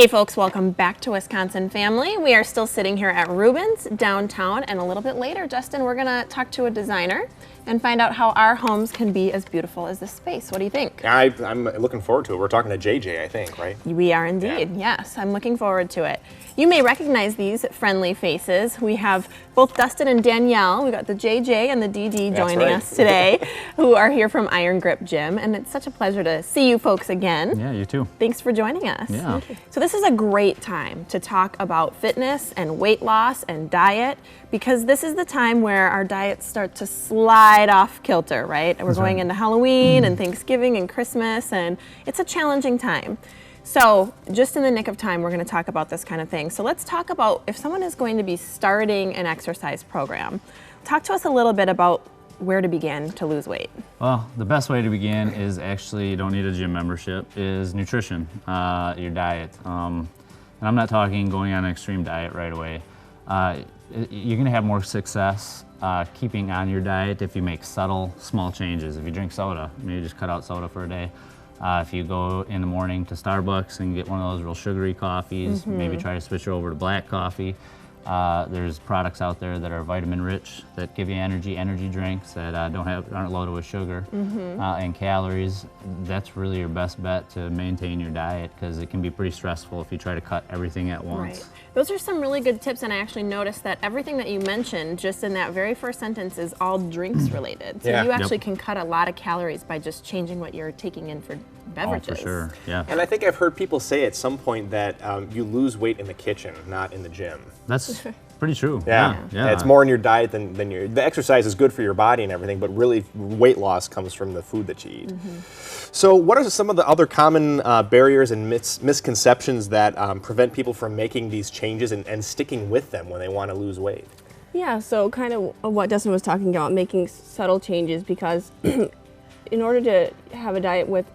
Hey folks, welcome back to Wisconsin Family. We are still sitting here at Rubens downtown, and a little bit later, Justin, we're gonna talk to a designer and find out how our homes can be as beautiful as this space. What do you think? I'm looking forward to it. We're talking to JJ, I think, right? We are indeed, yes. I'm looking forward to it. You may recognize these friendly faces. We have both Dustin and Danielle. We got the JJ and the DD joining us today, who are here from Iron Grip Gym, and it's such a pleasure to see you folks again. Yeah, you too. Thanks for joining us. Yeah. So this is a great time to talk about fitness and weight loss and diet, because this is the time where our diets start to slide off kilter, right? We're going into Halloween and Thanksgiving and Christmas, and it's a challenging time. So just in the nick of time, we're going to talk about this kind of thing. So let's talk about if someone is going to be starting an exercise program. Talk to us a little bit about where to begin to lose weight. Well, the best way to begin is actually, you don't need a gym membership, is nutrition, your diet. And I'm not talking going on an extreme diet right away. You're going to have more success keeping on your diet if you make subtle, small changes. If you drink soda, maybe just cut out soda for a day. If you go in the morning to Starbucks and get one of those real sugary coffees, maybe try to switch over to black coffee. There's products out there that are vitamin rich that give you energy drinks that aren't loaded with sugar and calories. That's really your best bet to maintain your diet, because it can be pretty stressful if you try to cut everything at once. Right. Those are some really good tips, and I actually noticed that everything that you mentioned just in that very first sentence is all drinks related. So you actually can cut a lot of calories by just changing what you're taking in for beverages. Oh, for sure, yeah. And I think I've heard people say at some point that you lose weight in the kitchen, not in the gym. That's pretty true. Yeah. It's more in your diet than the exercise is good for your body and everything, but really weight loss comes from the food that you eat. So what are some of the other common barriers and misconceptions that prevent people from making these changes and sticking with them when they want to lose weight? Yeah, so kind of what Dustin was talking about, making subtle changes, because in order to have a diet with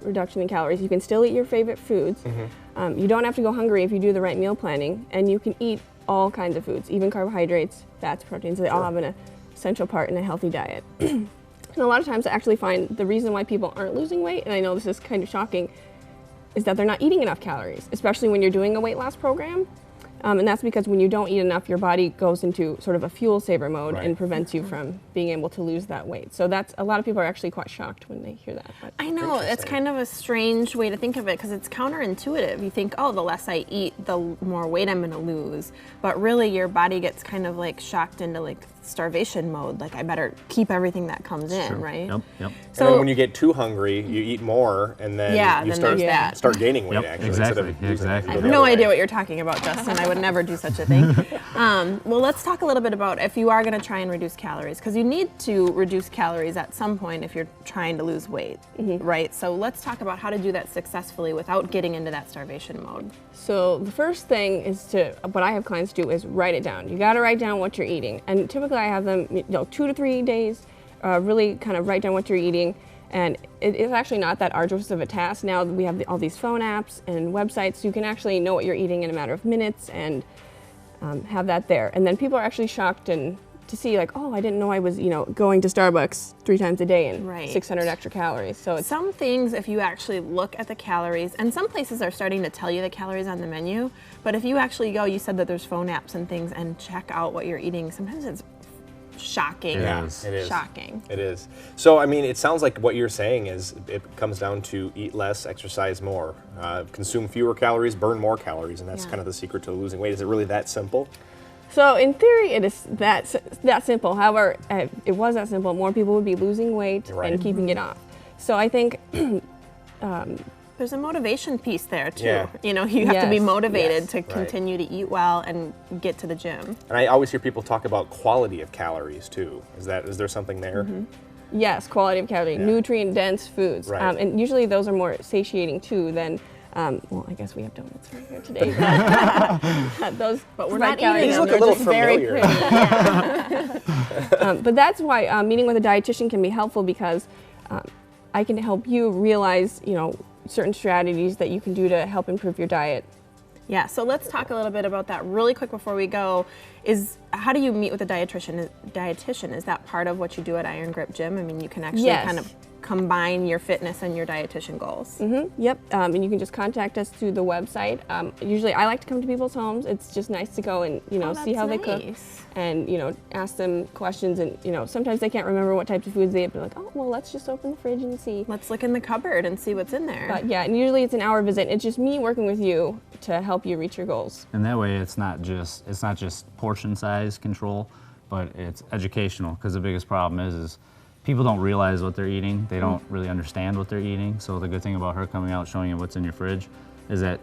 reduction in calories, you can still eat your favorite foods. You don't have to go hungry if you do the right meal planning, and you can eat all kinds of foods, even carbohydrates, fats, proteins. They all have an essential part in a healthy diet. And a lot of times I actually find the reason why people aren't losing weight, and I know this is kind of shocking, is that they're not eating enough calories, especially when you're doing a weight loss program. And that's because when you don't eat enough, your body goes into sort of a fuel saver mode and prevents you from being able to lose that weight. So that's, a lot of people are actually quite shocked when they hear that. But I know, it's kind of a strange way to think of it, because it's counterintuitive. You think, oh, the less I eat, the more weight I'm going to lose. But really, your body gets kind of like shocked into like starvation mode. Like, I better keep everything that comes in, right? Yep. So And then when you get too hungry, you eat more, and then you then start gaining weight, actually. Exactly. I have no idea what you're talking about, Justin. I would never do such a thing. Well, let's talk a little bit about if you are going to try and reduce calories, because you need to reduce calories at some point if you're trying to lose weight, right? So let's talk about how to do that successfully without getting into that starvation mode. So the first thing is what I have clients do is write it down. You got to write down what you're eating. And typically I have them, 2 to 3 days, really kind of write down what you're eating. And it's actually not that arduous of a task. Now we have all these phone apps and websites, so you can actually know what you're eating in a matter of minutes and have that there. And then people are actually shocked to see, like, oh, I didn't know I was, going to Starbucks 3 times a day and 600 extra calories. So it's some things, if you actually look at the calories, and some places are starting to tell you the calories on the menu, but if you actually go, you said that there's phone apps and things, and check out what you're eating, sometimes it's shocking. It is. Shocking. It is. So, I mean, it sounds like what you're saying is it comes down to eat less, exercise more, consume fewer calories, burn more calories, and that's kind of the secret to losing weight. Is it really that simple? So in theory, it is that simple. However, if it was that simple, more people would be losing weight and keeping it off. So I think there's a motivation piece there too. You have to be motivated to continue to eat well and get to the gym. And I always hear people talk about quality of calories too. Is there something there? Yes, quality of calories, nutrient-dense foods. And usually those are more satiating too than, well, I guess we have donuts right here today. But we're not eating These them. look a little familiar. But that's why meeting with a dietitian can be helpful, because I can help you realize, certain strategies that you can do to help improve your diet. Yeah, so let's talk a little bit about that really quick before we go. How do you meet with a dietitian? Is that part of what you do at Iron Grip Gym? I mean, you can actually kind of combine your fitness and your dietitian goals. Yep, and you can just contact us through the website. Usually I like to come to people's homes. It's just nice to go and, you know, see how they cook nice. and, you know, ask them questions. And, you know, sometimes they can't remember what types of foods they eat, but like, oh, well, let's just open the fridge and see. Let's look in the cupboard and see what's in there. But yeah, and usually it's an hour visit. It's just me working with you to help you reach your goals. And that way, it's not just portion size control, but it's educational. Because the biggest problem is people don't realize what they're eating. They don't really understand what they're eating. So the good thing about her coming out, showing you what's in your fridge, is that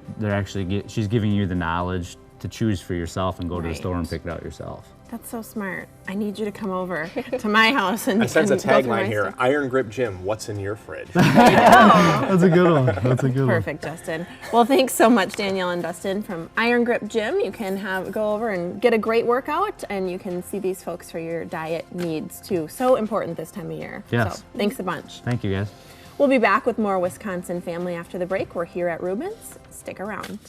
she's giving you the knowledge to choose for yourself and go to the Right. store and pick it out yourself. That's so smart. I need you to come over to my house and I sense a and go through my tagline here: stuff. Iron Grip Gym. What's in your fridge? That's a good one. That's a good Perfect, Justin. Well, thanks so much, Danielle and Dustin from Iron Grip Gym. You can go over and get a great workout, and you can see these folks for your diet needs too. So important this time of year. Yes. So thanks a bunch. Thank you, guys. We'll be back with more Wisconsin Family after the break. We're here at Rubens. Stick around.